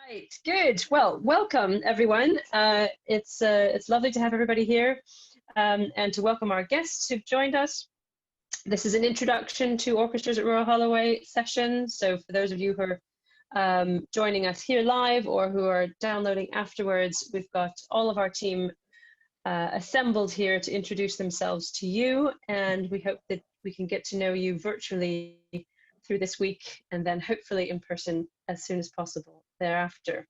Right, good. Well, welcome everyone. It's lovely to have everybody here and to welcome our guests who've joined us. This is an introduction to Orchestras at Royal Holloway session. So for those of you who are joining us here live or who are downloading afterwards, we've got all of our team assembled here to introduce themselves to you, and we hope that we can get to know you virtually through this week and then hopefully in person as soon as possible thereafter.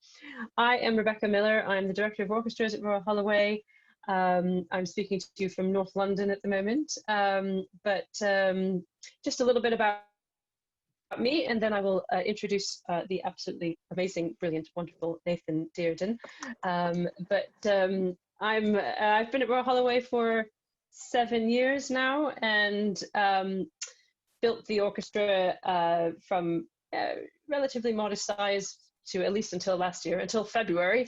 I am Rebecca Miller. I'm the Director of Orchestras at Royal Holloway. I'm speaking to you from North London at the moment, but just a little bit about me, and then I will introduce the absolutely amazing, brilliant, wonderful Nathan Dearden. I've been at Royal Holloway for 7 years now, and built the orchestra from relatively modest size to, at least until last year, until February,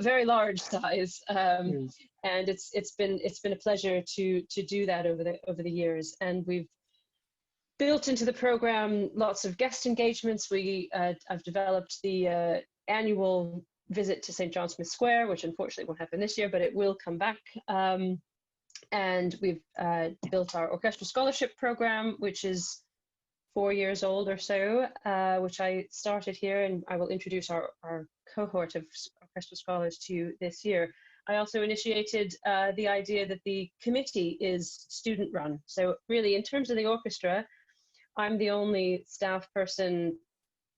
very large size, and it's been a pleasure to do that over the years. And we've built into the program lots of guest engagements. I've developed the annual visit to St. John Smith Square, which unfortunately won't happen this year, but it will come back. And we've built our orchestral scholarship program, which is 4 years old or so, which I started here, and I will introduce our cohort of orchestral scholars to you this year. I also initiated the idea that the committee is student run. So really, in terms of the orchestra, I'm the only staff person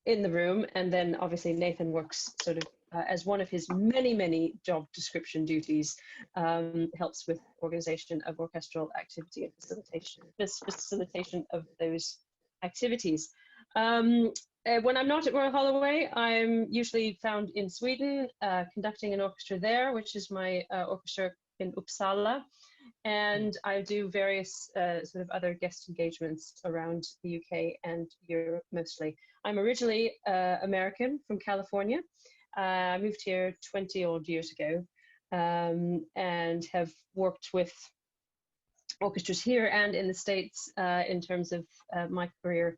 in the room, and then obviously Nathan works sort of as one of his many job description duties, helps with organization of orchestral activity and facilitation of those activities. When I'm not at Royal Holloway, I'm usually found in Sweden, conducting an orchestra there, which is my orchestra in Uppsala. And I do various sort of other guest engagements around the UK and Europe mostly. I'm originally American from California. I moved here 20 odd years ago, and have worked with orchestras here and in the States in terms of my career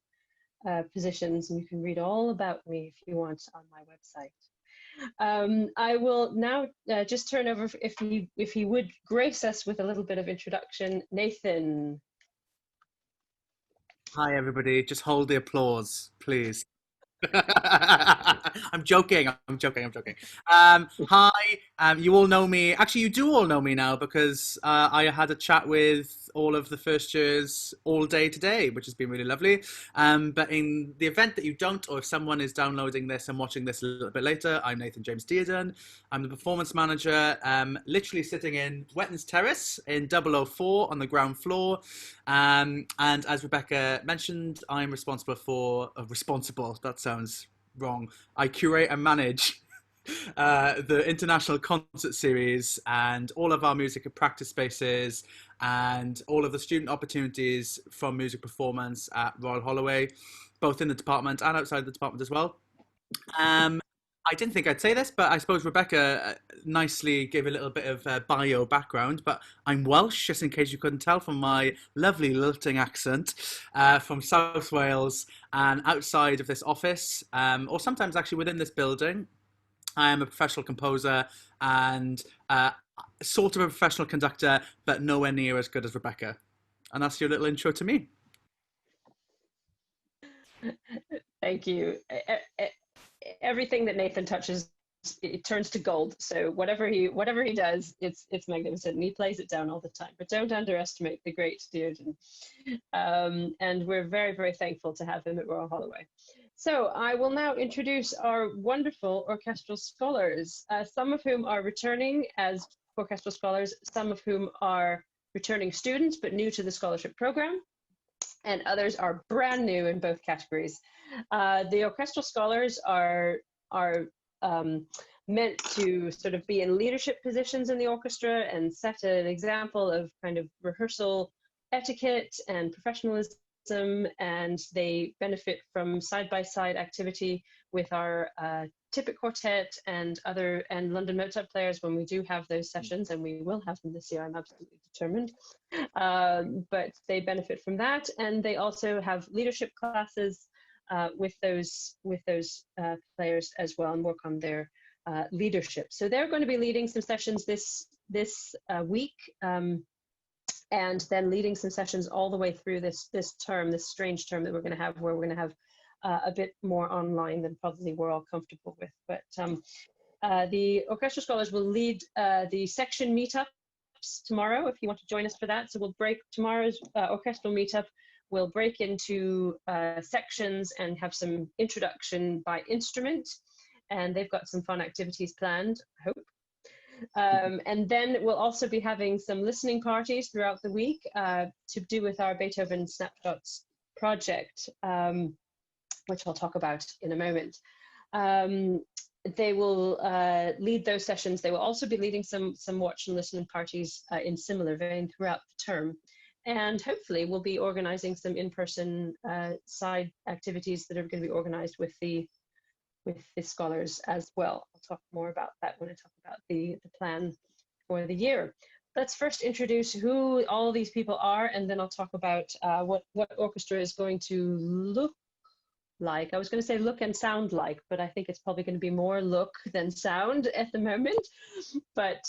positions, and you can read all about me if you want on my website. I will now just turn over, if he would grace us with a little bit of introduction. Nathan. Hi everybody, just hold the applause, please. I'm joking. Hi, you all know me. Actually, you do all know me now because I had a chat with all of the first years all day today, which has been really lovely. But in the event that you don't, or if someone is downloading this and watching this a little bit later, I'm Nathan James Dearden. I'm the performance manager, literally sitting in Wetton's Terrace in 004 on the ground floor. And as Rebecca mentioned, I'm responsible for that sounds wrong. I curate and manage the international concert series and all of our music and practice spaces and all of the student opportunities from music performance at Royal Holloway, both in the department and outside the department as well. I didn't think I'd say this, but I suppose Rebecca nicely gave a little bit of bio background, but I'm Welsh, just in case you couldn't tell from my lovely lilting accent, from South Wales, and outside of this office, or sometimes actually within this building, I am a professional composer and sort of a professional conductor, but nowhere near as good as Rebecca. And that's your little intro to me. Thank you. Everything that Nathan touches, it turns to gold. So whatever he does, it's magnificent, and he plays it down all the time. But don't underestimate the great Dearden. And we're very thankful to have him at Royal Holloway. So I will now introduce our wonderful orchestral scholars, some of whom are returning as orchestral scholars, some of whom are returning students but new to the scholarship program, and others are brand new in both categories. The orchestral scholars are meant to sort of be in leadership positions in the orchestra and set an example of kind of rehearsal etiquette and professionalism, and they benefit from side-by-side activity with our Tippett Quartet and London Mozart players when we do have those sessions, and we will have them this year, I'm absolutely determined. But they benefit from that, and they also have leadership classes with those players as well, and work on their leadership. So they're going to be leading some sessions this week, and then leading some sessions all the way through this term, this strange term that we're going to have, where we're going to have a bit more online than probably we're all comfortable with. But the orchestra scholars will lead the section meetups tomorrow, if you want to join us for that. So we'll break tomorrow's orchestral meetup. We'll break into sections and have some introduction by instrument. And they've got some fun activities planned, I hope. And then we'll also be having some listening parties throughout the week to do with our Beethoven Snapshots project, which I'll talk about in a moment. They will lead those sessions. They will also be leading some watch and listening parties in similar vein throughout the term. And hopefully we'll be organizing some in-person side activities that are going to be organized with the scholars as well. I'll talk more about that when I talk about the plan for the year. Let's first introduce who all these people are, and then I'll talk about what orchestra is going to look like. I was going to say look and sound like, but I think it's probably going to be more look than sound at the moment. But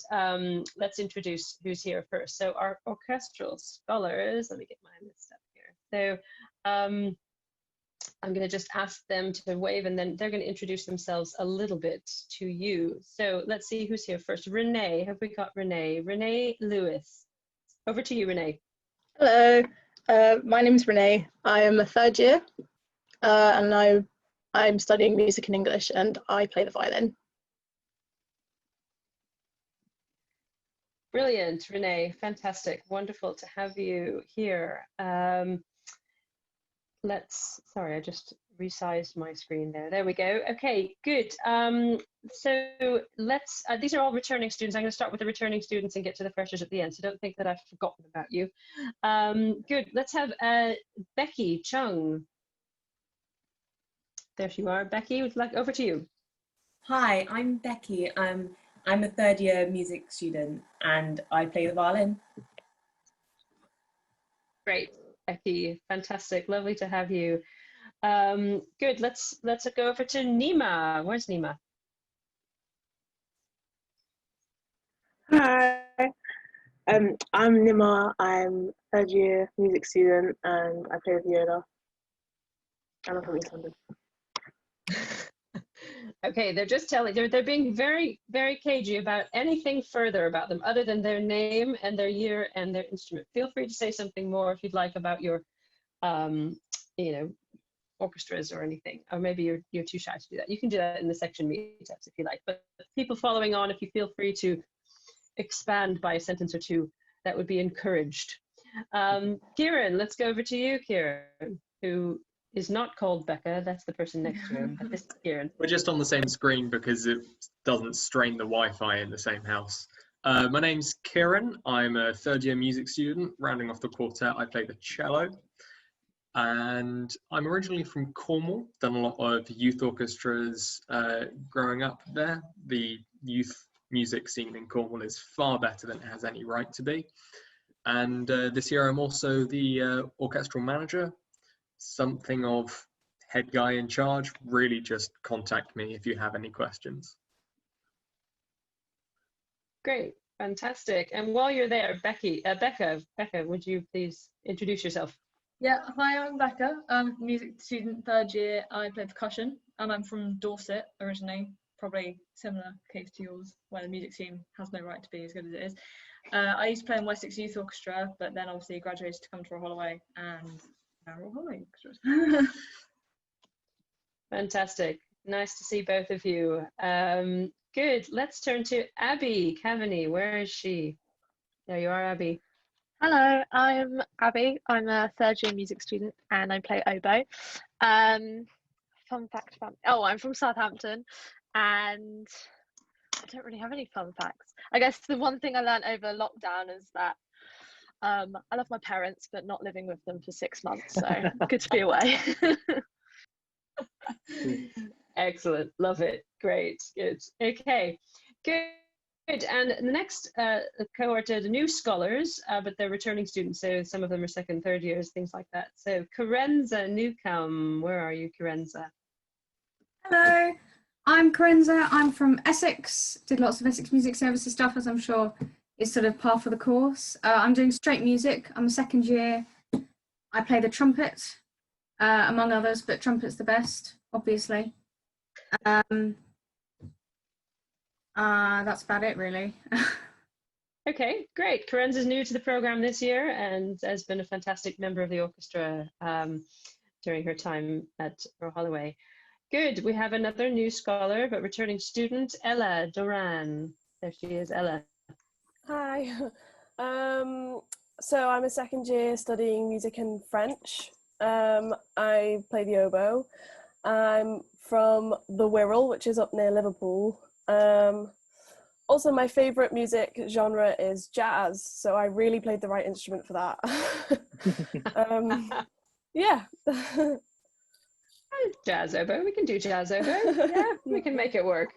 let's introduce who's here first. So our orchestral scholars, let me get my list up here. So I'm going to just ask them to wave, and then they're going to introduce themselves a little bit to you. So let's see who's here first. Renee, have we got Renee? Renee Lewis. Over to you, Renee. Hello, my name is Renee. I am a third year, and I'm studying music and English, and I play the violin. Brilliant, Renee. Fantastic. Wonderful to have you here. Sorry, I just resized my screen there. There we go. Okay, good. So let's, these are all returning students. I'm going to start with the returning students and get to the freshers at the end, so don't think that I've forgotten about you. Good, let's have Becky Cheung. There you are, Becky, over to you. Hi, I'm Becky. I'm a third year music student and I play the violin. Great. Becky, fantastic, lovely to have you. Good, let's go over to Nima. Where's Nima? Hi, I'm Nima. I'm third year music student, and I play the viola. And I'm from East London. Okay, they're just telling, they're being very, very cagey about anything further about them other than their name and their year and their instrument. Feel free to say something more if you'd like about your, you know, orchestras or anything, or maybe you're too shy to do that. You can do that in the section meetups if you like, but people following on, if you feel free to expand by a sentence or two, that would be encouraged. Kieran, let's go over to you, Kieran, who is not called Becca, that's the person next to him, but this is Kieran. We're just on the same screen because it doesn't strain the Wi-Fi in the same house. My name's Kieran. I'm a third year music student. Rounding off the quartet, I play the cello. And I'm originally from Cornwall, done a lot of youth orchestras growing up there. The youth music scene in Cornwall is far better than it has any right to be. And this year I'm also the orchestral manager. Something of head guy in charge. Really just contact me if you have any questions. Great, fantastic. And while you're there, Becca, would you please introduce yourself? Yeah, hi, I'm Becca. I'm a music student, third year. I play percussion, and I'm from Dorset originally. Probably similar case to yours, where the music team has no right to be as good as it is. I used to play in Wessex Youth Orchestra, but then obviously graduated to come to Holloway, and now we're Holloway Orchestras. Fantastic. Nice to see both of you. Good. Let's turn to Abby Cavaney. Where is she? There you are, Abby. Hello, I'm Abby. I'm a third year music student and I play oboe. Fun fact about me. Oh, I'm from Southampton and I don't really have any fun facts. I guess the one thing I learned over lockdown is that I love my parents, but not living with them for 6 months, so good to be away. Excellent. Love it. Great. Good. Okay. Good. Good, and the next cohort are the new scholars, but they're returning students, so some of them are second, third years, things like that. So Kerensa Newcombe, where are you, Kerensa? Hello, I'm Kerensa. I'm from Essex, did lots of Essex Music Services stuff, as I'm sure is sort of par for the course. I'm doing straight music. I'm a second year. I play the trumpet, among others, but trumpet's the best, obviously. That's about it, really. Okay, great. Kerensa's new to the program this year and has been a fantastic member of the orchestra during her time at Holloway. Good, we have another new scholar, but returning student, Ella Doran. There she is, Ella. Hi. So I'm a second year studying music and French. I play the oboe. I'm from the Wirral, which is up near Liverpool. Also, my favourite music genre is jazz, so I really played the right instrument for that. Yeah. Jazz oboe, we can do jazz oboe. Yeah, we can make it work.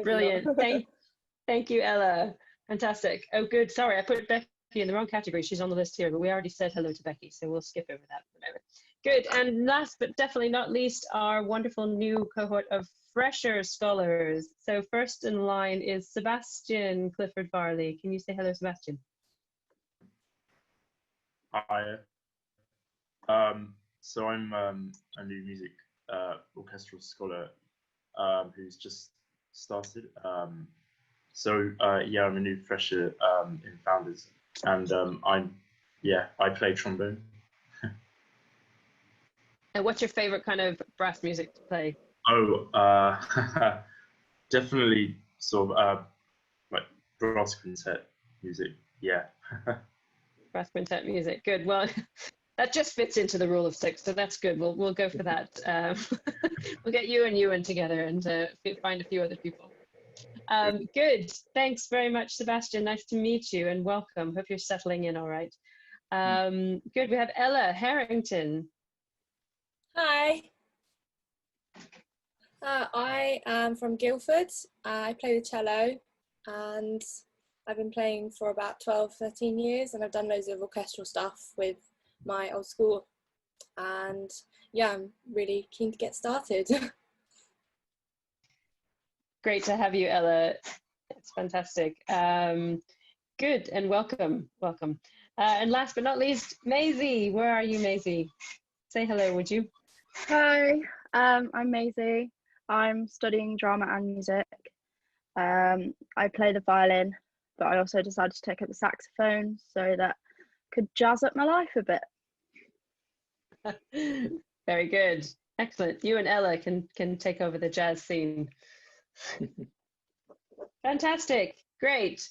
Brilliant. Thank you, Ella. Fantastic. Oh, good. Sorry, I put Becky in the wrong category. She's on the list here, but we already said hello to Becky, so we'll skip over that for a moment. Good. And last but definitely not least, our wonderful new cohort of fresher scholars. So first in line is Sebastian Clifford-Varley. Can you say hello, Sebastian? Hi. So I'm a new music orchestral scholar who's just started. Yeah, I'm a new fresher in Founders, and I play trombone. And what's your favorite kind of brass music to play? Oh, definitely sort of like brass quintet music. Yeah. Brass quintet music. Good. Well, that just fits into the rule of 6, so that's good. We'll go for that. We'll get you and Ewan together and find a few other people. Good. Thanks very much, Sebastian. Nice to meet you and welcome. Hope you're settling in all right. Good. We have Ella Harrington. Hi. I am from Guildford. I play the cello and I've been playing for about 12, 13 years, and I've done loads of orchestral stuff with my old school. And yeah, I'm really keen to get started. Great to have you, Ella. It's fantastic. Good, and welcome. And last but not least, Maisie. Where are you, Maisie? Say hello, would you? Hi, I'm Maisie. I'm studying drama and music. I play the violin, but I also decided to take up the saxophone so that I could jazz up my life a bit. Very good. Excellent. You and Ella can take over the jazz scene. Fantastic. Great.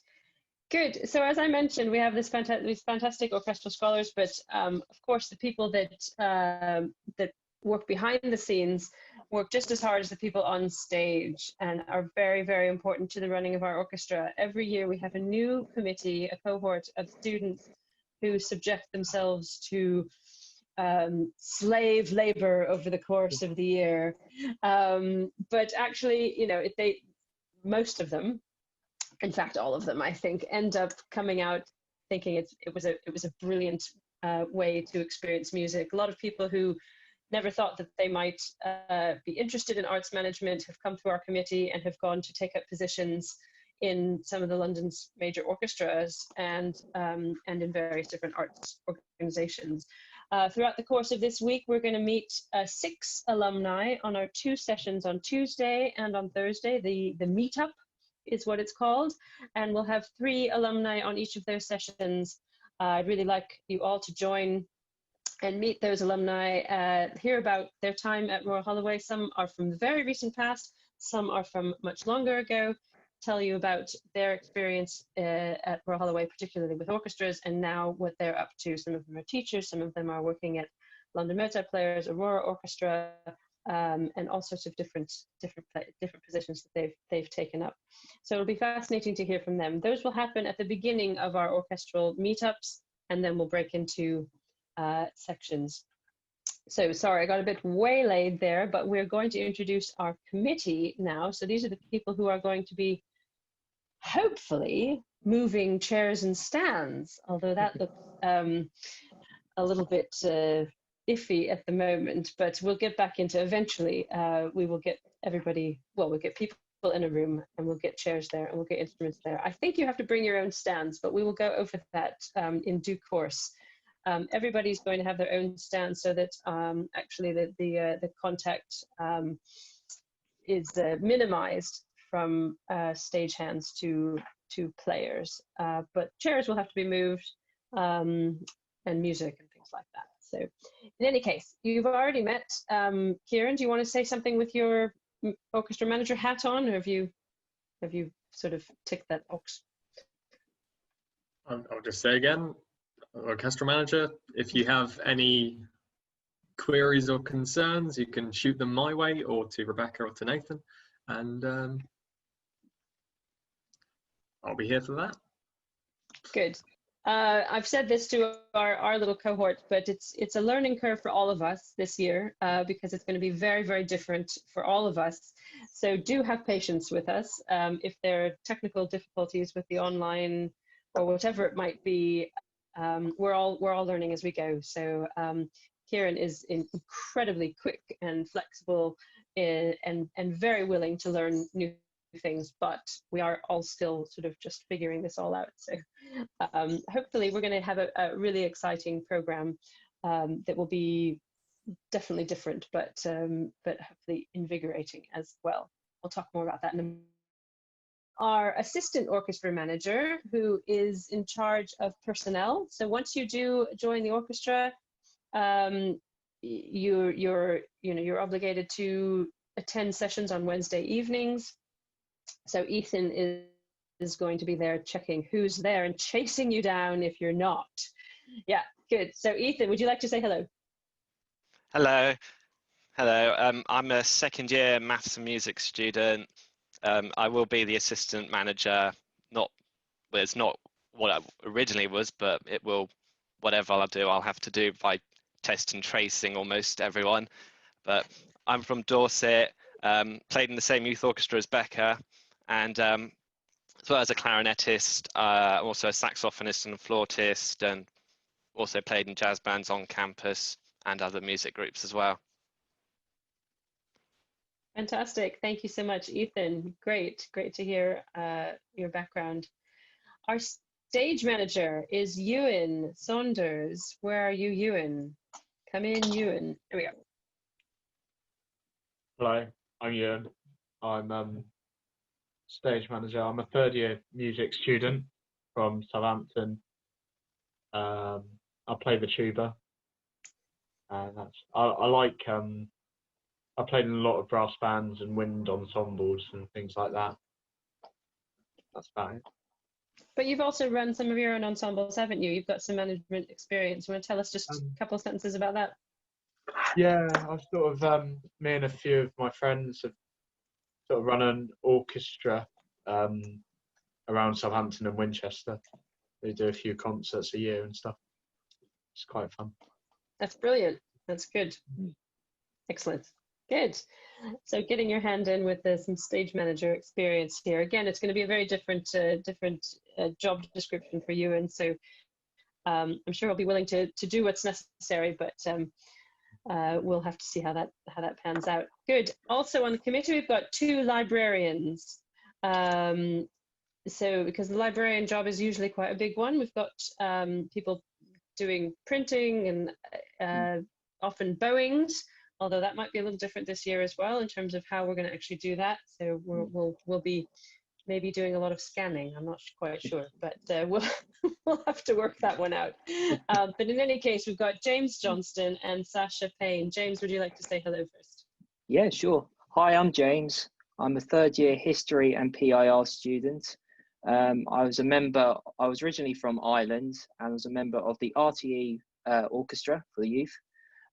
Good. So as I mentioned, we have these fantastic orchestral scholars, but of course the people that work behind the scenes work just as hard as the people on stage and are very, very important to the running of our orchestra. Every year we have a new committee, a cohort of students who subject themselves to slave labor over the course of the year. But actually, you know, most of them, in fact, all of them, I think, end up coming out thinking it was a brilliant way to experience music. A lot of people who never thought that they might be interested in arts management have come through our committee and have gone to take up positions in some of the London's major orchestras and in various different arts organizations. Throughout the course of this week, we're going to meet 6 alumni on our 2 sessions on Tuesday and on Thursday. The meetup is what it's called, and we'll have 3 alumni on each of their sessions. I'd really like you all to join and meet those alumni, hear about their time at Royal Holloway. Some are from the very recent past, some are from much longer ago, tell you about their experience at Royal Holloway, particularly with orchestras, and now what they're up to. Some of them are teachers, some of them are working at London Mozart Players, Aurora Orchestra, and all sorts of different positions that they've taken up. So it'll be fascinating to hear from them. Those will happen at the beginning of our orchestral meetups, and then we'll break into sections. So sorry, I got a bit waylaid there, but we're going to introduce our committee now. So these are the people who are going to be hopefully moving chairs and stands, although that looks a little bit iffy at the moment, but we'll get back into eventually. We will get everybody, well, we'll get people in a room and we'll get chairs there and we'll get instruments there. I think you have to bring your own stands, but we will go over that in due course. Everybody's going to have their own stand so that actually the contact is minimized from stagehands to players. But chairs will have to be moved and music and things like that. So in any case, you've already met Kieran. Do you want to say something with your orchestra manager hat on, or have you sort of ticked that box? I'll just say again, orchestra manager, if you have any queries or concerns, you can shoot them my way or to Rebecca or to Nathan, and I'll be here for that. Good. I've said this to our little cohort, but it's a learning curve for all of us this year because it's going to be very, very different for all of us. So do have patience with us. If there are technical difficulties with the online or whatever it might be, we're all learning as we go. So Kieran is incredibly quick and flexible and very willing to learn new things, but we are all still sort of just figuring this all out. So hopefully we're going to have a really exciting program that will be definitely different, but hopefully invigorating as well. We'll talk more about that in a minute. Our assistant orchestra manager, who is in charge of personnel. So once you do join the orchestra, you're obligated to attend sessions on Wednesday evenings. So Ethan is going to be there checking who's there and chasing you down if you're not. Yeah, good. So Ethan, would you like to say hello? Hello. Hello. I'm a second year maths and music student. I will be the assistant manager. It's not what I originally was, but it will, whatever I'll do, I'll have to do by test and tracing almost everyone. But I'm from Dorset, played in the same youth orchestra as Becca, and as well as a clarinetist, also a saxophonist and a flautist, and also played in jazz bands on campus and other music groups as well. Fantastic. Thank you so much, Ethan. Great to hear your background. Our stage manager is Ewan Saunders. Where are you, Ewan? Come in, Ewan. There we go. Hello, I'm Ewan. I'm stage manager. I'm a third year music student from Southampton. I play the tuba, and I played in a lot of brass bands and wind ensembles and things like that. That's about it. But you've also run some of your own ensembles, haven't you? You've got some management experience. You want to tell us just a couple of sentences about that? Yeah, I've sort of, me and a few of my friends have sort of run an orchestra around Southampton and Winchester. We do a few concerts a year and stuff. It's quite fun. That's brilliant. That's good. Excellent. Good. So getting your hand in with some stage manager experience here. Again, it's going to be a very different job description for you, and so I'm sure I'll be willing to do what's necessary, but we'll have to see how that pans out. Good. Also on the committee, we've got 2 librarians. So because the librarian job is usually quite a big one, we've got people doing printing and often bowings, although that might be a little different this year as well in terms of how we're going to actually do that. So we'll be maybe doing a lot of scanning. I'm not quite sure, but we'll have to work that one out. But in any case, we've got James Johnston and Sasha Payne. James, would you like to say hello first? Yeah, sure. Hi, I'm James. I'm a third year history and PIR student. I was originally from Ireland and was a member of the RTE orchestra for the youth.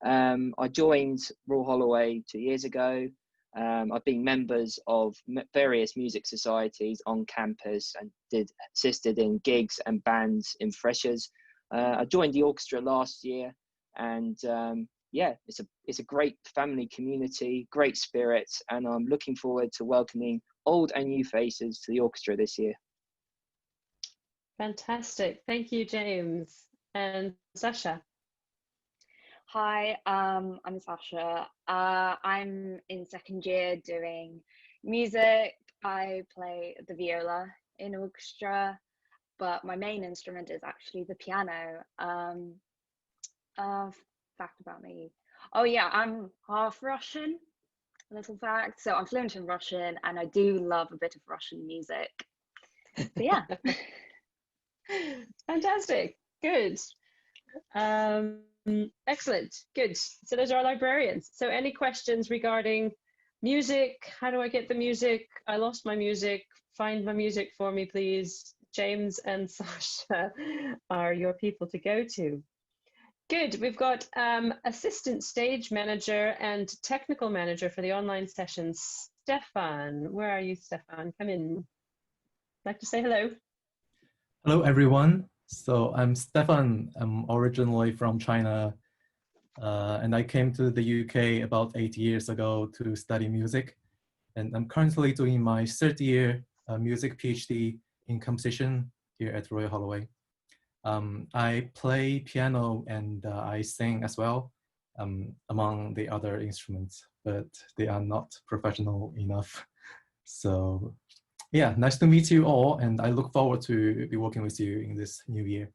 I joined Royal Holloway 2 years ago. I've been members of various music societies on campus and assisted in gigs and bands in freshers. I joined the orchestra last year, and yeah, it's a great family community, great spirits, and I'm looking forward to welcoming old and new faces to the orchestra this year. Fantastic. Thank you, James. And Sasha. Hi, I'm Sasha. I'm in second year doing music. I play the viola in orchestra, but my main instrument is actually the piano. Fact about me. Oh yeah, I'm half Russian, little fact. So I'm fluent in Russian and I do love a bit of Russian music. So yeah. Fantastic. Good. Excellent. Good. So those are our librarians. So any questions regarding music? How do I get the music? I lost my music. Find my music for me, please. James and Sasha are your people to go to. Good. We've got assistant stage manager and technical manager for the online sessions. Stefan, where are you, Stefan? Come in. Like to say hello? Hello, everyone. So I'm Stefan. I'm originally from China, and I came to the UK about 8 years ago to study music. And I'm currently doing my third year music PhD in composition here at Royal Holloway. I play piano and I sing as well, among the other instruments, but they are not professional enough. So yeah, nice to meet you all, and I look forward to be working with you in this new year.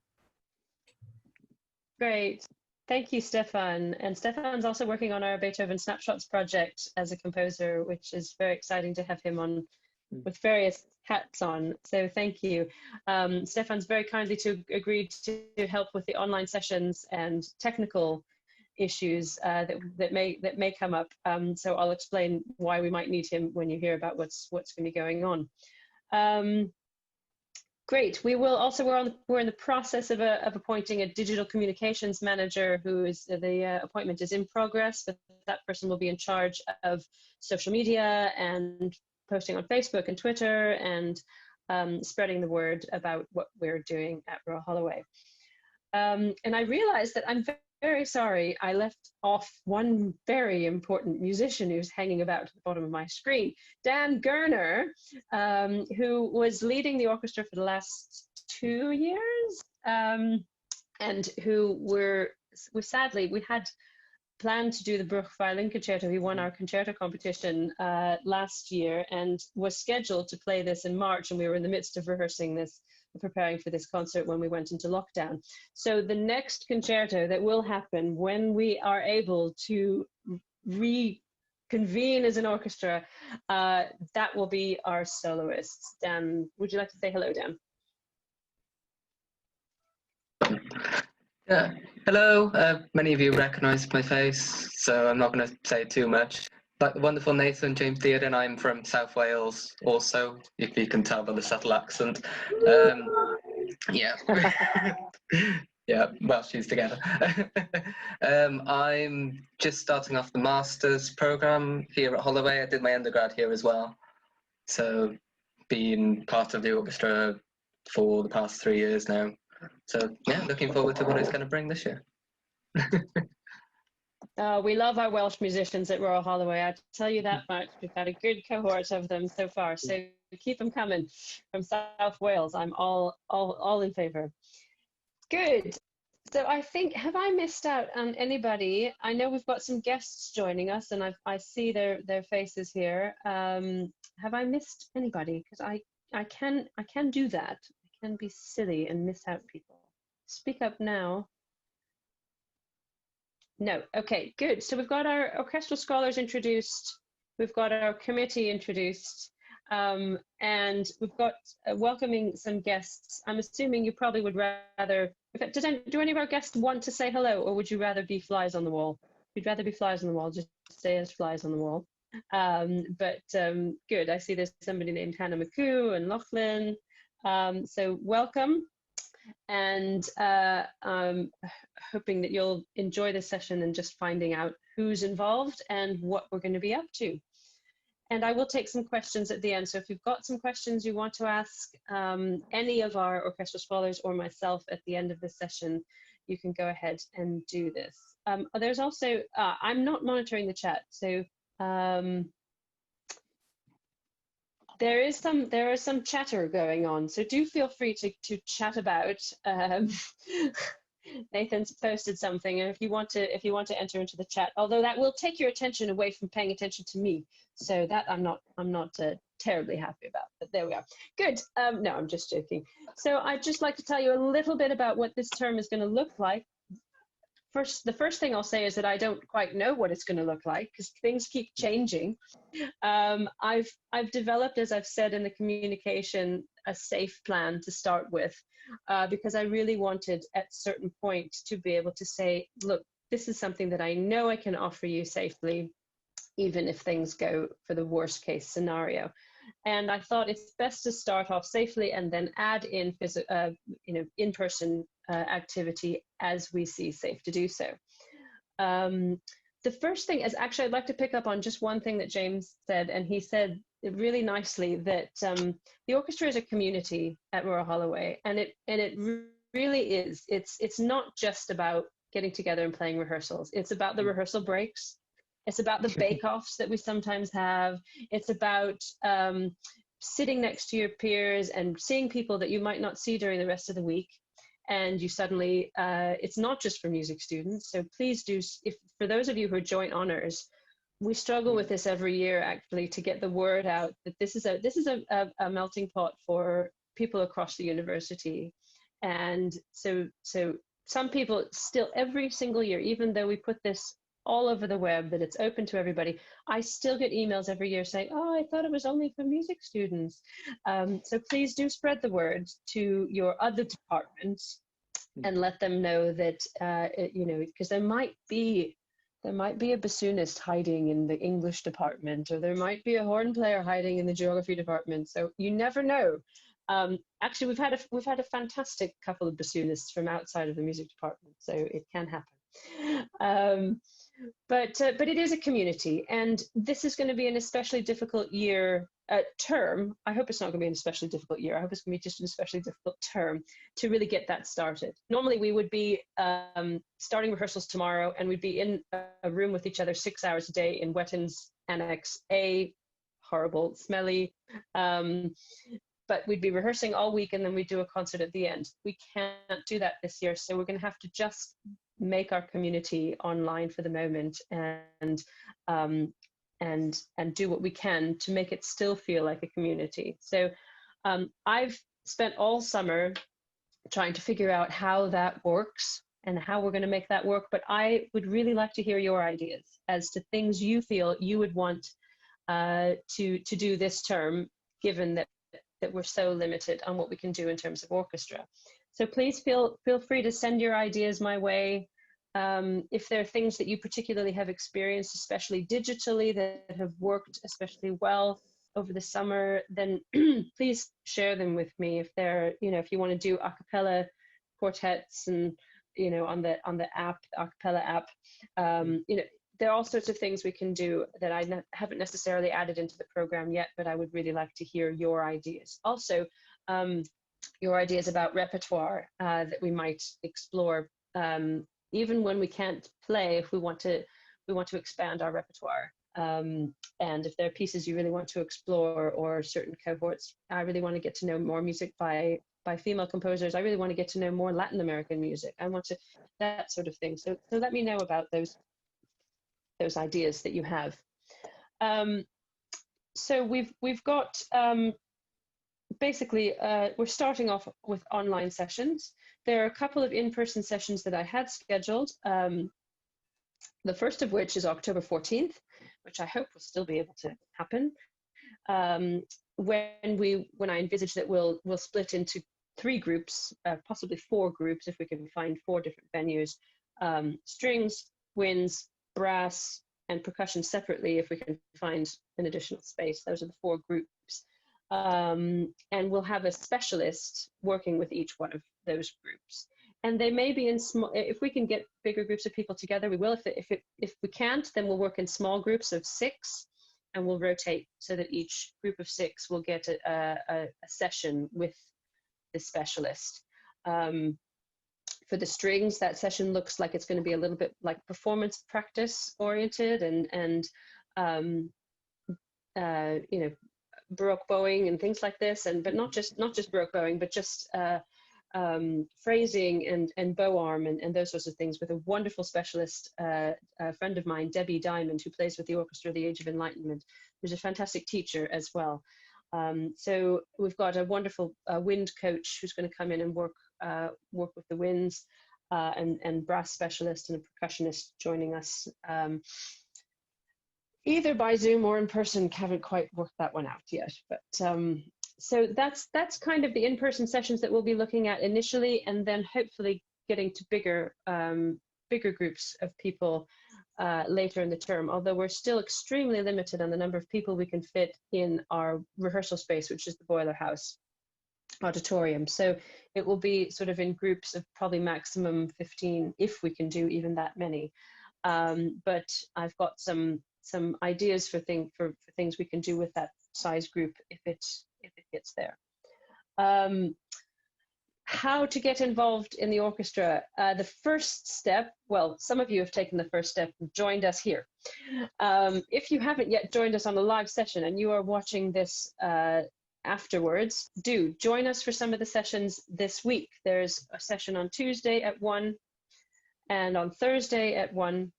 Great. Thank you, Stefan. And Stefan's also working on our Beethoven Snapshots project as a composer, which is very exciting to have him on with various hats on. So thank you. Stefan's very kindly agreed to help with the online sessions and technical issues that may come up. So I'll explain why we might need him when you hear about what's going to be going on. Great. We will also we're in the process of appointing a digital communications manager who is the appointment is in progress, but that person will be in charge of social media and posting on Facebook and Twitter and spreading the word about what we're doing at Royal Holloway. And I realized that I'm very sorry I left off one very important musician who's hanging about at the bottom of my screen, Dan Gerner, who was leading the orchestra for the last 2 years, and who sadly, we had planned to do the Bruch Violin Concerto. He won our concerto competition last year and was scheduled to play this in March, and we were in the midst of rehearsing this, preparing for this concert when we went into lockdown. So the next concerto that will happen when we are able to reconvene as an orchestra, that will be our soloists. Dan, would you like to say hello, Dan? Yeah, hello. Many of you recognise my face, so I'm not going to say too much. Like the wonderful Nathan James Dearden, I'm from South Wales also, if you can tell by the subtle accent. Yeah. Yeah, well, she's together. I'm just starting off the master's programme here at Holloway. I did my undergrad here as well. So been part of the orchestra for the past 3 years now. So yeah, looking forward to what it's going to bring this year. We love our Welsh musicians at Royal Holloway. I tell you that much. We've had a good cohort of them so far. So keep them coming from South Wales. I'm all in favour. Good. So I think, have I missed out on anybody? I know we've got some guests joining us, and I see their faces here. Have I missed anybody? Because I can do that. I can be silly and miss out people. Speak up now. No. Okay, good. So we've got our orchestral scholars introduced. We've got our committee introduced. And we've got welcoming some guests. I'm assuming you probably would rather, do any of our guests want to say hello, or would you rather be flies on the wall? If you'd rather be flies on the wall, just stay as flies on the wall. Good, I see there's somebody named Hannah McCoo and Lachlan. So welcome. And I'm hoping that you'll enjoy this session and just finding out who's involved and what we're going to be up to. And I will take some questions at the end. So if you've got some questions you want to ask any of our orchestral scholars or myself at the end of this session, you can go ahead and do this. There's also, I'm not monitoring the chat. So There is some chatter going on, so do feel free to chat about. Nathan's posted something, and if you want to enter into the chat, although that will take your attention away from paying attention to me, so that I'm not terribly happy about. But there we are. Good. No, I'm just joking. So I'd just like to tell you a little bit about what this term is going to look like. The first thing I'll say is that I don't quite know what it's going to look like because things keep changing. I've developed, as I've said in the communication, a safe plan to start with, because I really wanted at certain point to be able to say, look, this is something that I know I can offer you safely, even if things go for the worst case scenario. And I thought it's best to start off safely and then add in in-person activity as we see safe to do so. The first thing is, actually, I'd like to pick up on just one thing that James said, and he said really nicely that the orchestra is a community at Royal Holloway, and it really is. It's not just about getting together and playing rehearsals. It's about the rehearsal breaks. It's about the bake-offs that we sometimes have. It's about sitting next to your peers and seeing people that you might not see during the rest of the week. And you suddenly, it's not just for music students. So please do, for those of you who are joint honors, we struggle with this every year actually to get the word out that this is a melting pot for people across the university. And so some people still every single year, even though we put this all over the web, that it's open to everybody, I still get emails every year saying, oh, I thought it was only for music students. So please do spread the word to your other departments and let them know that, because there might be a bassoonist hiding in the English department, or there might be a horn player hiding in the geography department. So you never know. Actually, we've had a fantastic couple of bassoonists from outside of the music department, so it can happen. But it is a community, and this is going to be an especially difficult term. I hope it's not going to be an especially difficult year. I hope it's going to be just an especially difficult term to really get that started. Normally we would be starting rehearsals tomorrow, and we'd be in a room with each other 6 hours a day in Wetton's Annex A, horrible, smelly. But we'd be rehearsing all week, and then we'd do a concert at the end. We can't do that this year, so we're going to have to just make our community online for the moment, and do what we can to make it still feel like a community. So I've spent all summer trying to figure out how that works and how we're going to make that work, but I would really like to hear your ideas as to things you feel you would want to do this term, given that we're so limited on what we can do in terms of orchestra. So please feel free to send your ideas my way. If there are things that you particularly have experienced, especially digitally, that have worked especially well over the summer, then please share them with me. If they're, if you want to do a cappella quartets and, on the app, the a cappella app, there are all sorts of things we can do that I haven't necessarily added into the program yet, but I would really like to hear your ideas. Also, your ideas about repertoire that we might explore, even when we can't play, if we want to expand our repertoire. And if there are pieces you really want to explore, or certain cohorts, I really want to get to know more music by female composers. I really want to get to know more Latin American music. I want to, that sort of thing. So let me know about those ideas that you have. So we've got basically we're starting off with online sessions. There are a couple of in-person sessions that I had scheduled. The first of which is October 14th, which I hope will still be able to happen. When I envisage that we'll split into 3 groups, possibly 4 groups if we can find 4 different venues, strings, winds, brass, and percussion separately if we can find an additional space. Those are the 4 groups. And we'll have a specialist working with each one of those groups. And they may be in small, if we can get bigger groups of people together, we will. If we can't, then we'll work in small groups of 6, and we'll rotate so that each group of 6 will get a session with the specialist. For the strings, that session looks like it's going to be a little bit like performance practice oriented, and Baroque bowing and things like this, but not just Baroque bowing, but just phrasing and bow arm and those sorts of things, with a wonderful specialist, a friend of mine, Debbie Diamond, who plays with the orchestra The Age of Enlightenment, who's a fantastic teacher as well. So we've got a wonderful wind coach who's going to come in and work with the winds, and brass specialist and a percussionist joining us, either by Zoom or in person. Haven't quite worked that one out yet, but so that's kind of the in-person sessions that we'll be looking at initially, and then hopefully getting to bigger groups of people later in the term, although we're still extremely limited on the number of people we can fit in our rehearsal space, which is the Boiler House auditorium. So it will be sort of in groups of probably maximum 15, if we can do even that many. But I've got some ideas for things we can do with that size group if it gets there. How to get involved in the orchestra? The first step, well, some of you have taken the first step and joined us here. If you haven't yet joined us on a live session and you are watching this afterwards, do join us for some of the sessions this week. There's a session on Tuesday at 1 and on Thursday at 1.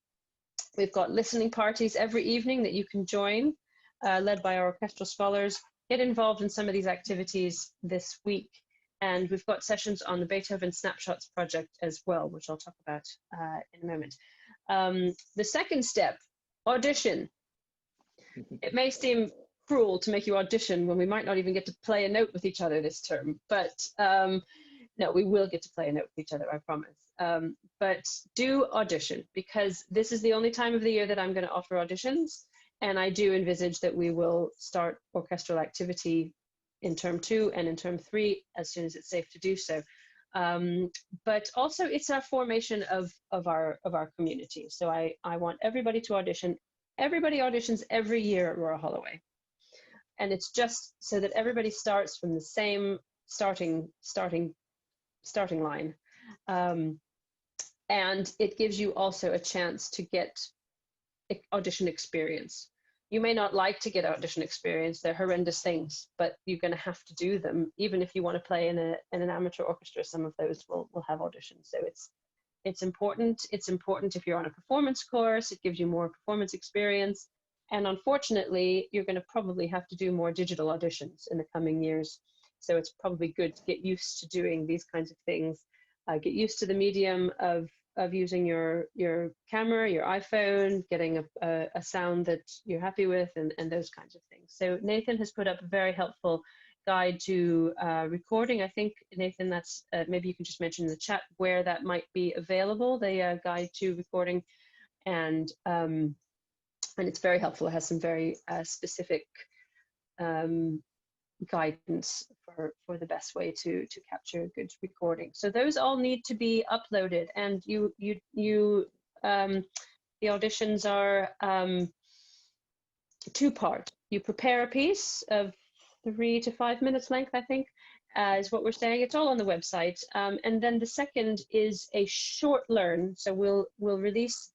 We've got listening parties every evening that you can join, led by our orchestral scholars. Get involved in some of these activities this week. And we've got sessions on the Beethoven Snapshots project as well, which I'll talk about in a moment. The second step, audition. It may seem cruel to make you audition when we might not even get to play a note with each other this term, but no, we will get to play a note with each other, I promise. But do audition, because this is the only time of the year that I'm going to offer auditions, and I do envisage that we will start orchestral activity in term 2 and in term 3 as soon as it's safe to do so. But also it's our formation of our community. So I want everybody to audition. Everybody auditions every year at Royal Holloway. And it's just so that everybody starts from the same starting line. And it gives you also a chance to get audition experience. You may not like to get audition experience. They're horrendous things, but you're going to have to do them. Even if you want to play in an amateur orchestra, some of those will have auditions. So it's important. It's important if you're on a performance course. It gives you more performance experience. And unfortunately, you're going to probably have to do more digital auditions in the coming years. So it's probably good to get used to doing these kinds of things. Get used to the medium of using your camera, your iPhone, getting a sound that you're happy with, and those kinds of things. So Nathan has put up a very helpful guide to recording. I think, Nathan, that's maybe you can just mention in the chat where that might be available, the guide to recording. And it's very helpful. It has some very specific guidance for the best way to capture a good recording. So those all need to be uploaded, and the auditions are two-part. You prepare a piece of 3 to 5 minutes length, I think, is what we're saying. It's all on the website. And then the second is a short learn. So we'll release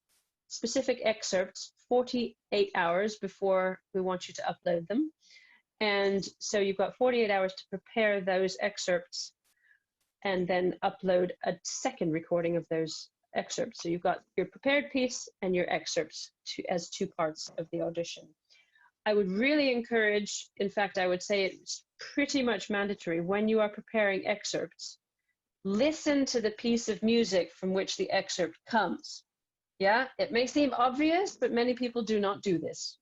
specific excerpts 48 hours before we want you to upload them. And so you've got 48 hours to prepare those excerpts and then upload a second recording of those excerpts. So you've got your prepared piece and your excerpts as two parts of the audition. I would really encourage, in fact, I would say it's pretty much mandatory when you are preparing excerpts, listen to the piece of music from which the excerpt comes. Yeah, it may seem obvious, but many people do not do this.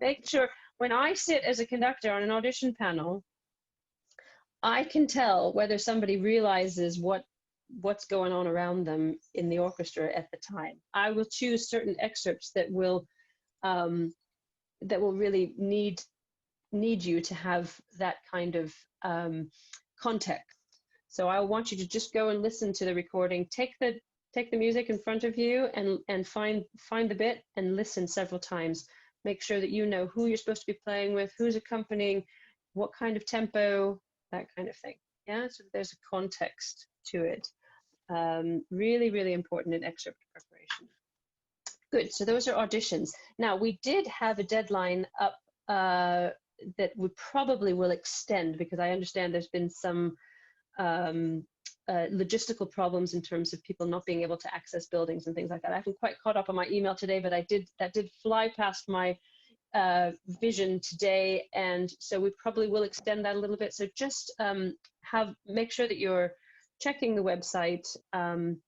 Make sure, when I sit as a conductor on an audition panel, I can tell whether somebody realizes what's going on around them in the orchestra at the time. I will choose certain excerpts that will really need you to have that kind of context. So I want you to just go and listen to the recording, take the music in front of you and find the bit and listen several times. Make sure that you know who you're supposed to be playing with, who's accompanying, what kind of tempo, that kind of thing. Yeah, so there's a context to it. Really, really important in excerpt preparation. Good, so those are auditions. Now, we did have a deadline up that we probably will extend, because I understand there's been some logistical problems in terms of people not being able to access buildings and things like that. I haven't quite caught up on my email today, but that did fly past my vision today, and so we probably will extend that a little bit. So just make sure that you're checking the website, and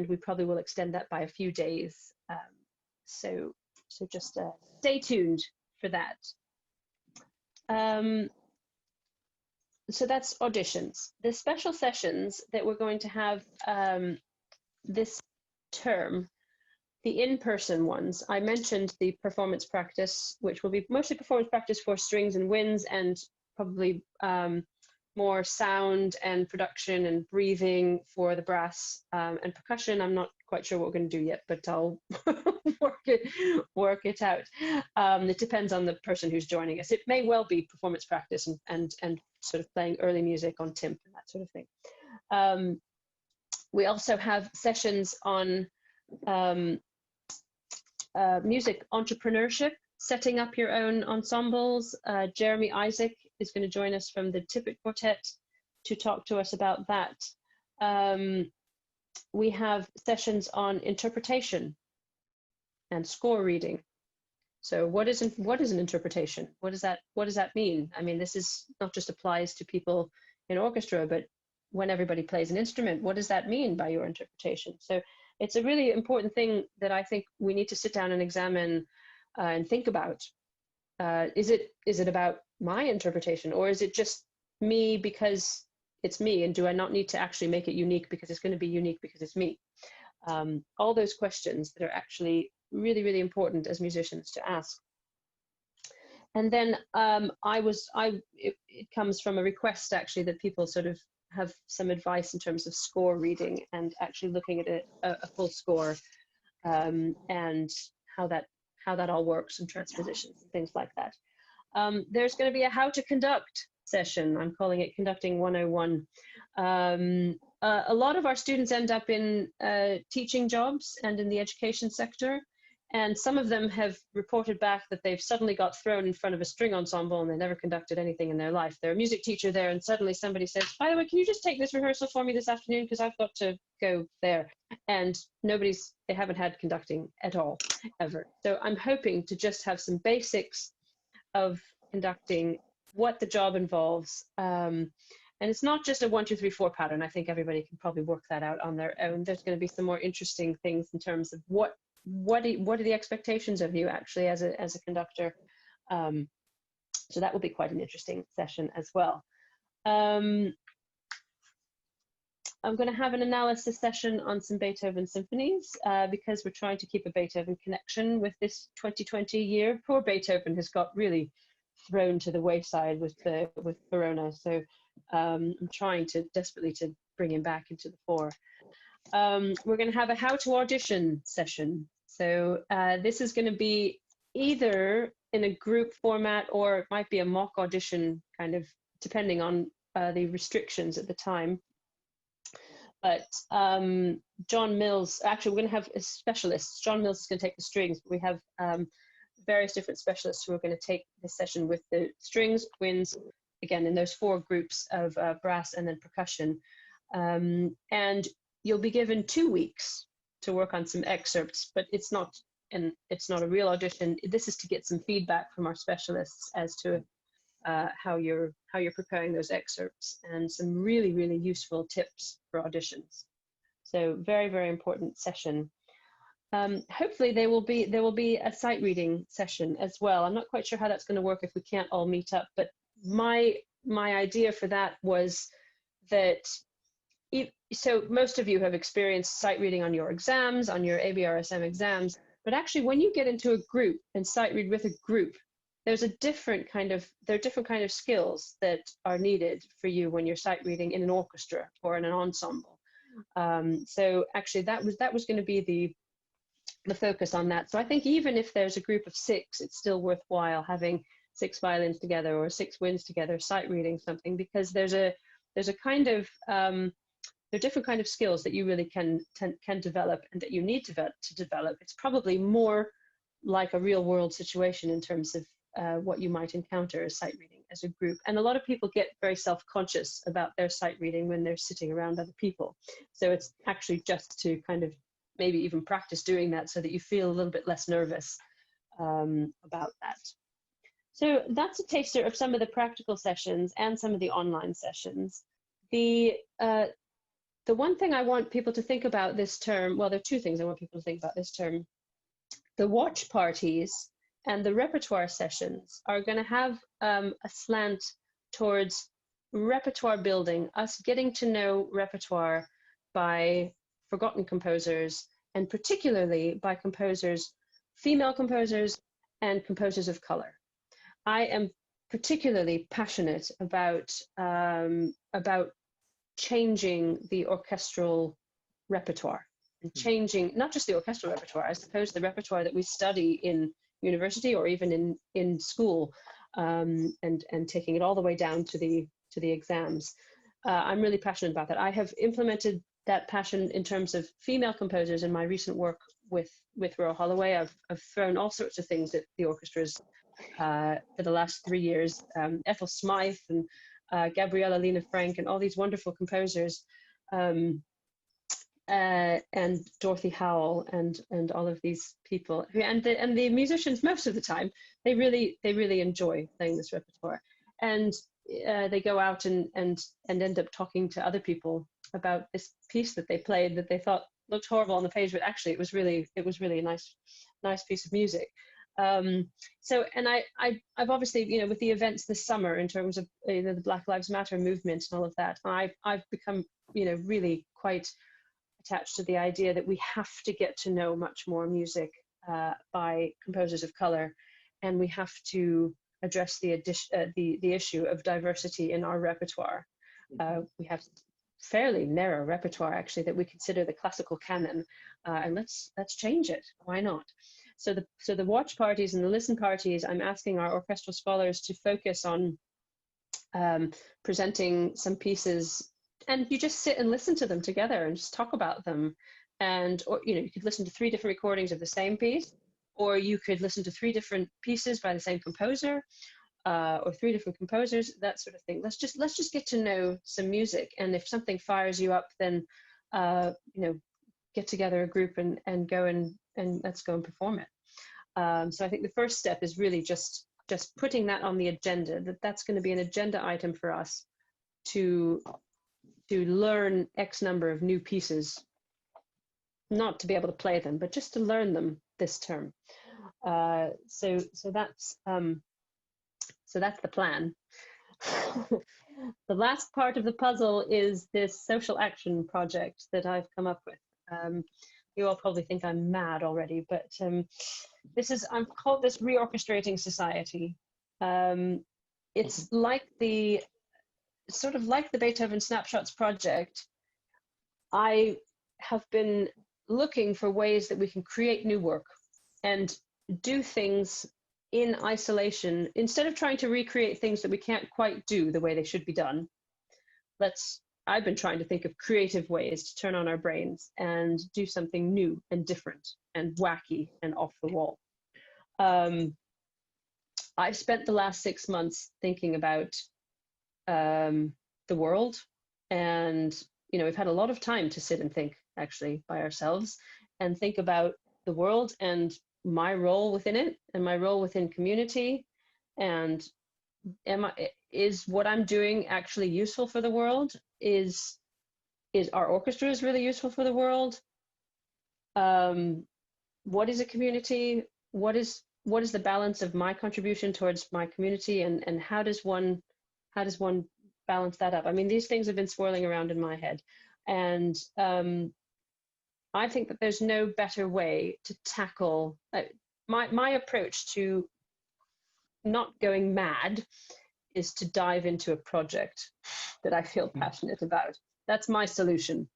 we probably will extend that by a few days. So just stay tuned for that. So that's auditions. The special sessions that we're going to have this term, the in-person ones, I mentioned the performance practice, which will be mostly performance practice for strings and winds, and probably more sound and production and breathing for the brass and percussion. I'm not quite sure what we're going to do yet, but I'll work it out. It depends on the person who's joining us. It may well be performance practice and sort of playing early music on timp and that sort of thing. We also have sessions on music entrepreneurship, setting up your own ensembles. Jeremy Isaac is going to join us from the Tippett Quartet to talk to us about that. We have sessions on interpretation and score reading. So what is an interpretation? What does that mean? I mean, this is not just applies to people in orchestra, but when everybody plays an instrument, what does that mean by your interpretation? So it's a really important thing that I think we need to sit down and examine and think about. Is it about my interpretation, or is it just me because it's me, and do I not need to actually make it unique because it's going to be unique because it's me? All those questions that are actually really, really important as musicians to ask. And then it comes from a request actually that people sort of have some advice in terms of score reading and actually looking at a full score, and how that all works, and transpositions and things like that. There's going to be a how to conduct session. I'm calling it Conducting 101. A lot of our students end up in teaching jobs and in the education sector, and some of them have reported back that they've suddenly got thrown in front of a string ensemble and they never conducted anything in their life. They're a music teacher there, and suddenly somebody says, by the way, can you just take this rehearsal for me this afternoon because I've got to go there. And they haven't had conducting at all, ever. So I'm hoping to just have some basics of conducting, what the job involves. And it's not just a 1, 2, 3, 4 pattern. I think everybody can probably work that out on their own. There's going to be some more interesting things in terms of what are the expectations of you actually as a conductor. So that will be quite an interesting session as well. I'm going to have an analysis session on some Beethoven symphonies because we're trying to keep a Beethoven connection with this 2020 year. Poor Beethoven has got really thrown to the wayside with Corona. So I'm trying desperately to bring him back into the fore. We're going to have a how to audition session. So this is going to be either in a group format, or it might be a mock audition, kind of depending on the restrictions at the time. But John Mills, actually we're going to have a specialist. John Mills is going to take the strings, but we have various different specialists who are going to take this session with the strings, winds, again in those 4 groups of brass and then percussion. And you'll be given 2 weeks to work on some excerpts, but it's not a real audition. This is to get some feedback from our specialists as to how you're preparing those excerpts, and some really, really useful tips for auditions. So very, very important session. Hopefully there will be a sight reading session as well. I'm not quite sure how that's going to work if we can't all meet up, but my idea for that was that so most of you have experienced sight reading on your exams, on your ABRSM exams, but actually when you get into a group and sight read with a group, there are different kind of skills that are needed for you when you're sight reading in an orchestra or in an ensemble. So actually that was going to be the focus on that. So I think even if there's a group of 6, it's still worthwhile having 6 violins together or 6 winds together, sight reading something, because there's a kind of there are different kind of skills that you really can develop, and that you need to develop. It's probably more like a real world situation in terms of what you might encounter as sight reading as a group. And a lot of people get very self-conscious about their sight reading when they're sitting around other people. So it's actually just to kind of maybe even practice doing that so that you feel a little bit less nervous about that. So that's a taster of some of the practical sessions and some of the online sessions. The one thing I want people to think about this term, well, there are two things I want people to think about this term. The watch parties and the repertoire sessions are going to have a slant towards repertoire building, us getting to know repertoire by forgotten composers, and particularly by composers, female composers and composers of color. I am particularly passionate about changing the orchestral repertoire and changing not just the orchestral repertoire, I suppose the repertoire that we study in university or even in school, and taking it all the way down to the exams. I'm really passionate about that. I have implemented that passion in terms of female composers in my recent work with Royal Holloway. I've thrown all sorts of things at the orchestras for the last 3 years. Ethel Smythe and Gabriella Lena Frank and all these wonderful composers, and Dorothy Howell and all of these people and the musicians. Most of the time they really enjoy playing this repertoire, and they go out and end up talking to other people about this piece that they played that they thought looked horrible on the page, but actually it was really a nice piece of music. So, and I've obviously, you know, with the events this summer in terms of the Black Lives Matter movement and all of that, I've become, you know, really quite attached to the idea that we have to get to know much more music by composers of color, and we have to address the issue of diversity in our repertoire. We have fairly narrow repertoire actually that we consider the classical canon, and let's change it. Why not? So the watch parties and the listen parties, I'm asking our orchestral scholars to focus on presenting some pieces, and you just sit and listen to them together and just talk about them. And, or, you know, you could listen to 3 different recordings of the same piece, or you could listen to 3 different pieces by the same composer, or 3 different composers, that sort of thing. Let's just get to know some music. And if something fires you up, then, you know, get together a group and go and let's go and perform it. So I think the first step is really just putting that on the agenda, that's going to be an agenda item for us to learn X number of new pieces, not to be able to play them, but just to learn them this term. So that's the plan. The last part of the puzzle is this social action project that I've come up with. You all probably think I'm mad already, but I've called this Reorchestrating Society. It's sort of like the Beethoven Snapshots project. I have been looking for ways that we can create new work and do things in isolation instead of trying to recreate things that we can't quite do the way they should be done. I've been trying to think of creative ways to turn on our brains and do something new and different and wacky and off the wall. I've spent the last 6 months thinking about the world, and you know, we've had a lot of time to sit and think actually by ourselves and think about the world and my role within it and my role within community, and is what I'm doing actually useful for the world? Is our orchestras really useful for the world? What is a community? What is the balance of my contribution towards my community, and how does one balance that up? I mean, these things have been swirling around in my head, and I think that there's no better way to tackle my approach to not going mad is to dive into a project that I feel passionate about. That's my solution,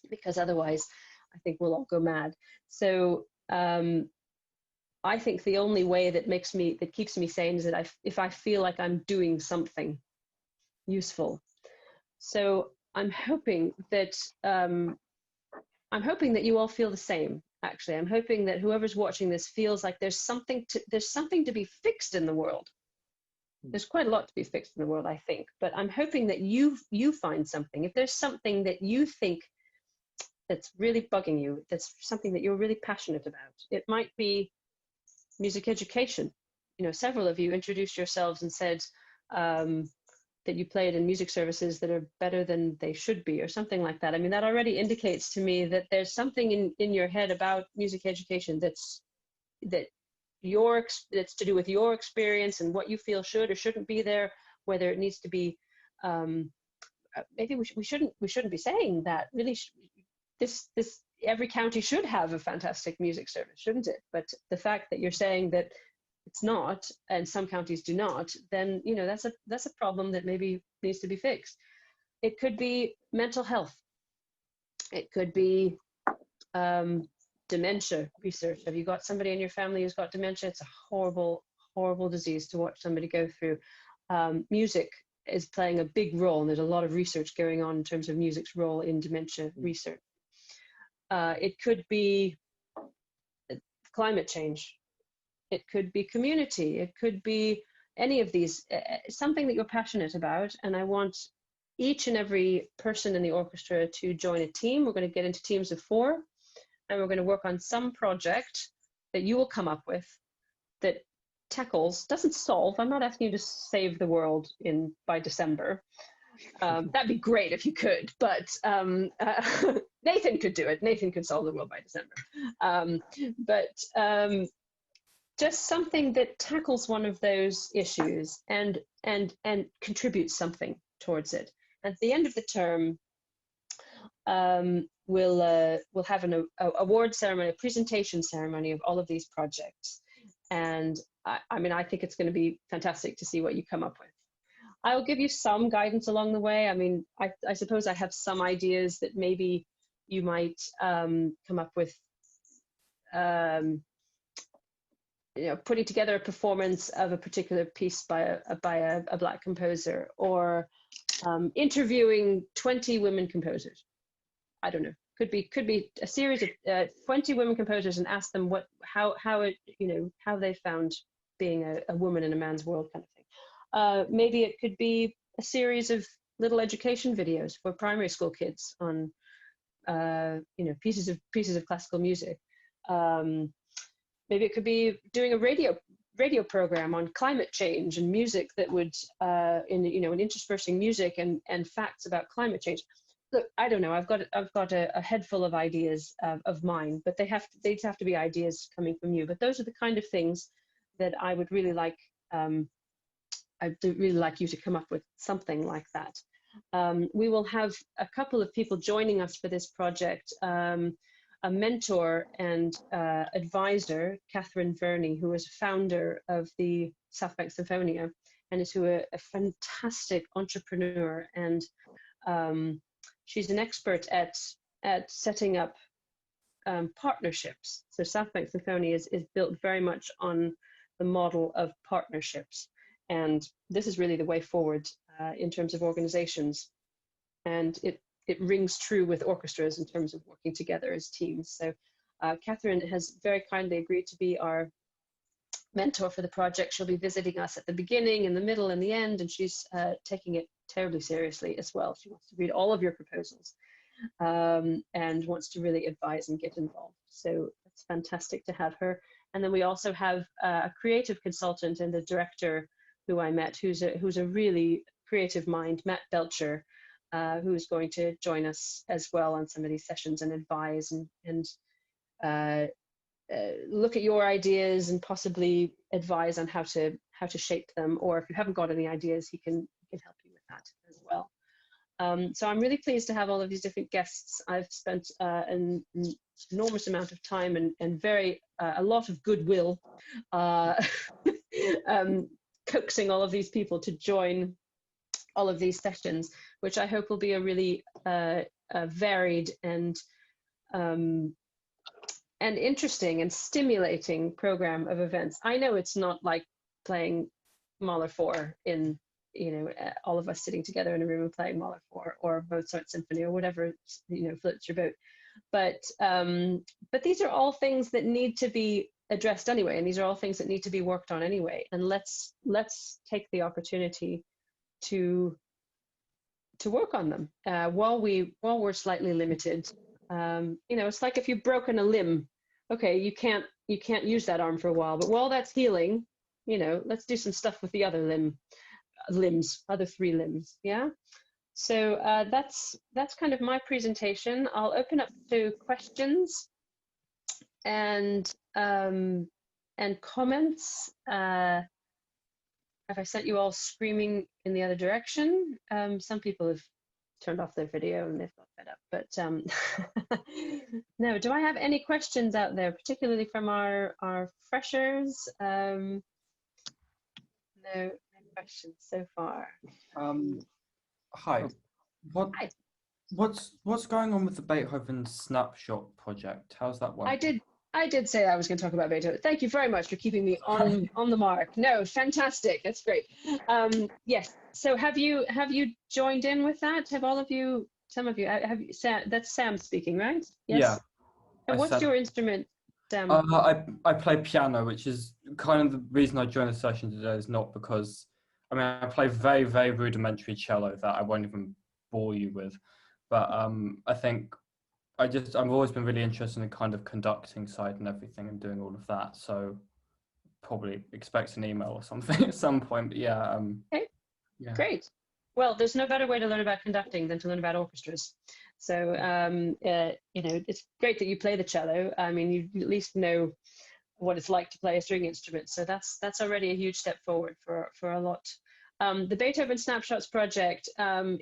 because otherwise I think we'll all go mad. So I think the only way that keeps me sane is that if I feel like I'm doing something useful. So I'm hoping that you all feel the same. actually. I'm hoping that whoever's watching this feels like there's something to be fixed in the world. There's quite a lot to be fixed in the world, I think, but I'm hoping that you find something. If there's something that you think that's really bugging you, that's something that you're really passionate about, it might be music education. You know, several of you introduced yourselves and said that you played in music services that are better than they should be, or something like that. I mean, that already indicates to me that there's something in your head about music education that's to do with your experience and what you feel should or shouldn't be there, whether it needs to be. Maybe we shouldn't be saying that. Really, this every county should have a fantastic music service, shouldn't it? But the fact that you're saying that it's not, and some counties do not, then you know that's a problem that maybe needs to be fixed. It could be mental health. It could be dementia research. Have you got somebody in your family who's got dementia? It's a horrible, horrible disease to watch somebody go through. Music is playing a big role, and there's a lot of research going on in terms of music's role in dementia research. It could be climate change. It could be community. It could be any of these, something that you're passionate about. And I want each and every person in the orchestra to join a team. We're going to get into teams of 4, and we're going to work on some project that you will come up with that tackles, doesn't solve. I'm not asking you to save the world by December. That'd be great if you could, but Nathan could do it. Nathan could solve the world by December. Just something that tackles one of those issues and contributes something towards it. At the end of the term, we'll have an award ceremony, a presentation ceremony of all of these projects. And I mean, I think it's going to be fantastic to see what you come up with. I'll give you some guidance along the way. I mean, I suppose I have some ideas that maybe you might come up with, you know, putting together a performance of a particular piece by a Black composer, or interviewing 20 women composers. I don't know. Could be a series of 20 women composers and ask them how they found being a woman in a man's world, kind of thing. Maybe it could be a series of little education videos for primary school kids on pieces of classical music. Maybe it could be doing a radio program on climate change and music that would in interspersing music and facts about climate change. Look, I don't know. I've got a head full of ideas of mine, but they'd have to be ideas coming from you. But those are the kind of things that I would really like. I'd really like you to come up with something like that. We will have a couple of people joining us for this project. A mentor and advisor, Catherine Verney, who is founder of the South Bank Symphonia, and is a fantastic entrepreneur, and she's an expert at setting up partnerships. So South Bank Symphonia is built very much on the model of partnerships, and this is really the way forward in terms of organizations, and it rings true with orchestras in terms of working together as teams. So Catherine has very kindly agreed to be our mentor for the project. She'll be visiting us at the beginning, in the middle, and the end, and she's taking it terribly seriously as well. She wants to read all of your proposals and wants to really advise and get involved. So it's fantastic to have her. And then we also have a creative consultant and a director who I met, who's a really creative mind, Matt Belcher, who is going to join us as well on some of these sessions and advise and look at your ideas and possibly advise on how to shape them. Or if you haven't got any ideas, he can help you with that as well. So I'm really pleased to have all of these different guests. I've spent an enormous amount of time and a lot of goodwill coaxing all of these people to join all of these sessions, which I hope will be a really varied and interesting and stimulating program of events. I know it's not like playing Mahler 4 in, all of us sitting together in a room and playing Mahler 4 or Mozart Symphony or whatever, floats your boat. but these are all things that need to be addressed anyway, and these are all things that need to be worked on anyway. And let's take the opportunity to work on them while we're slightly limited. It's like if you've broken a limb, okay, you can't use that arm for a while, but while that's healing, let's do some stuff with the other other 3 limbs. Yeah. So that's kind of my presentation. I'll open up to questions and comments. Have I sent you all screaming in the other direction? Some people have turned off their video and they've got fed up, but no, do I have any questions out there, particularly from our freshers? No questions so far. Hi. What's going on with the Beethoven Snapshot project? How's that working? I did say I was going to talk about Beethoven. Thank you very much for keeping me on the mark. No, fantastic. That's great. Yes. So have you joined in with that? Have all of you? Some of you. That's Sam speaking, right? Yes. Yeah. And what's your instrument, Sam? I play piano, which is kind of the reason I joined the session today. Is not because I play very, very rudimentary cello that I won't even bore you with, but I think I've always been really interested in the kind of conducting side and everything and doing all of that. So probably expect an email or something at some point. But yeah. Okay. Yeah. Great. Well, there's no better way to learn about conducting than to learn about orchestras. So it's great that you play the cello. I mean, you at least know what it's like to play a string instrument. So that's already a huge step forward for a lot. The Beethoven Snapshots project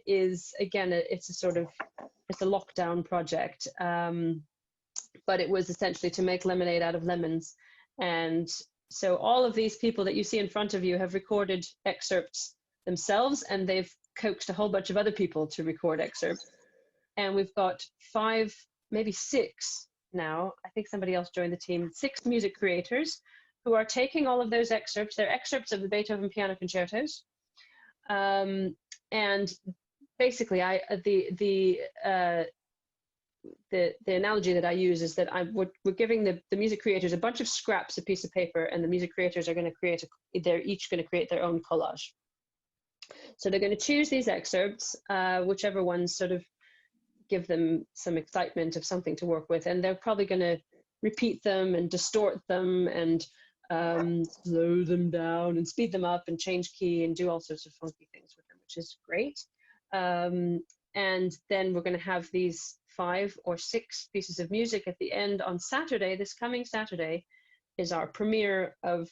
is, again, it's a lockdown project, but it was essentially to make lemonade out of lemons. And so all of these people that you see in front of you have recorded excerpts themselves, and they've coaxed a whole bunch of other people to record excerpts. And we've got 5, maybe 6 now, I think somebody else joined the team, 6 music creators who are taking all of those excerpts. They're excerpts of the Beethoven piano concertos. And basically, the analogy that I use is that we're giving the music creators a bunch of scraps, a piece of paper, and the music creators are going to they're each going to create their own collage. So they're going to choose these excerpts, whichever ones sort of give them some excitement of something to work with, and they're probably going to repeat them and distort them and slow them down and speed them up and change key and do all sorts of funky things with them, which is great. And then we're going to have these 5 or 6 pieces of music at the end on Saturday. This coming Saturday is our premiere of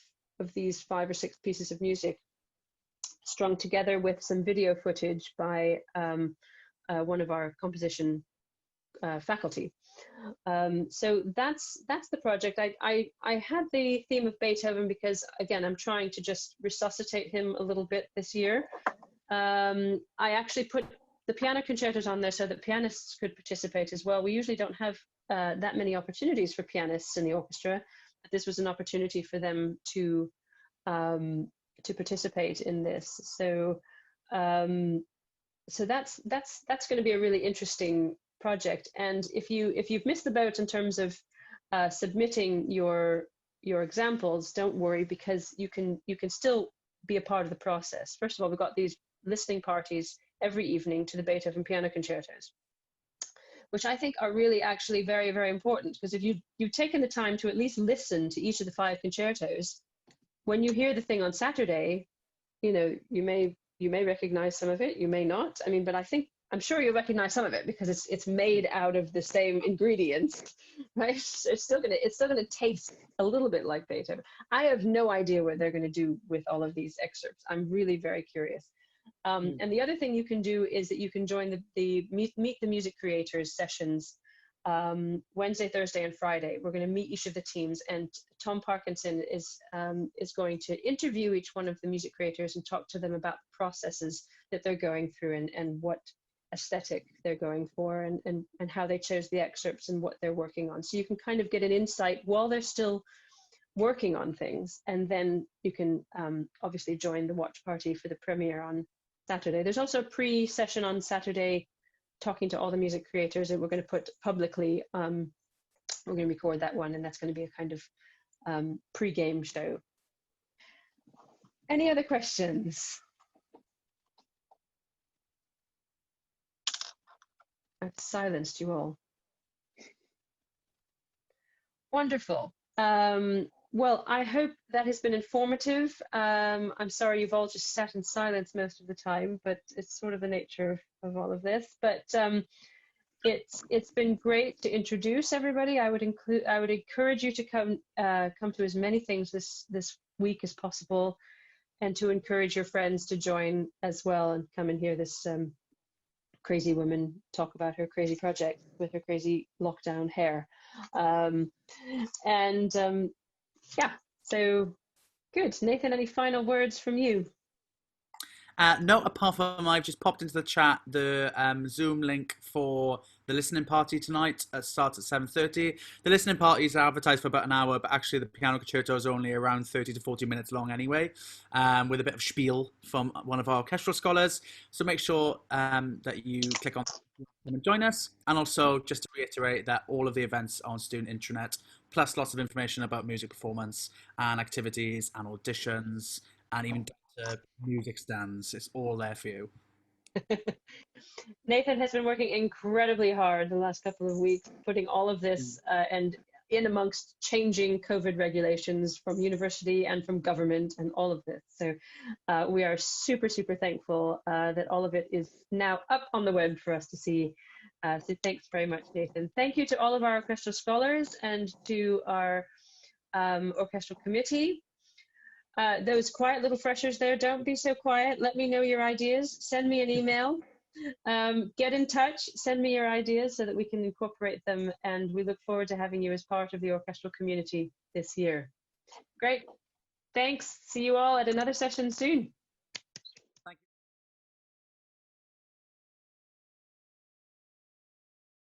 these 5 or 6 pieces of music, strung together with some video footage by one of our composition faculty. So that's the project. I had the theme of Beethoven because, again, I'm trying to just resuscitate him a little bit this year. I actually put the piano concertos on there so that pianists could participate as well. We usually don't have that many opportunities for pianists in the orchestra, but this was an opportunity for them to participate in this. So so that's going to be a really interesting project. And if you've missed the boat in terms of submitting your examples, don't worry, because you can still be a part of the process. First of all, we've got these listening parties every evening to the Beethoven piano concertos, which I think are really actually very, very important, because if you've taken the time to at least listen to each of the 5 concertos, when you hear the thing on Saturday, you may recognize some of it, you may not. I mean, but I'm sure you'll recognize some of it because it's made out of the same ingredients, right? So it's still gonna taste a little bit like Beethoven. I have no idea what they're gonna do with all of these excerpts. I'm really very curious. And the other thing you can do is that you can join the Meet the Music Creators sessions Wednesday, Thursday, and Friday. We're going to meet each of the teams, and Tom Parkinson is going to interview each one of the music creators and talk to them about the processes that they're going through and what aesthetic they're going for and how they chose the excerpts and what they're working on. So you can kind of get an insight while they're still working on things, and then you can obviously join the watch party for the premiere on Saturday. There's also a pre-session on Saturday talking to all the music creators, and we're going to put publicly, we're going to record that one, and that's going to be a kind of pre-game show. Any other questions? I've silenced you all. Wonderful. Well, I hope that has been informative. I'm sorry you've all just sat in silence most of the time, but it's sort of the nature of all of this. But it's been great to introduce everybody. I would encourage you to come to as many things this week as possible, and to encourage your friends to join as well and come and hear this crazy woman talk about her crazy project with her crazy lockdown hair. Yeah, so good. Nathan, any final words from you? No, apart from I've just popped into the chat the Zoom link for the listening party tonight. It starts at 7:30. The listening parties are advertised for about an hour, but actually the piano concerto is only around 30 to 40 minutes long anyway, with a bit of spiel from one of our orchestral scholars. So make sure that you click on and join us. And also, just to reiterate that all of the events are on student intranet, plus lots of information about music performance and activities and auditions and even music stands. It's all there for you. Nathan has been working incredibly hard the last couple of weeks, putting all of this and in amongst changing COVID regulations from university and from government and all of this. So we are super, super thankful that all of it is now up on the web for us to see. So thanks very much, Nathan. Thank you to all of our orchestral scholars and to our orchestral committee. Those quiet little freshers there, don't be so quiet. Let me know your ideas. Send me an email. Get in touch. Send me your ideas so that we can incorporate them. And we look forward to having you as part of the orchestral community this year. Great. Thanks. See you all at another session soon.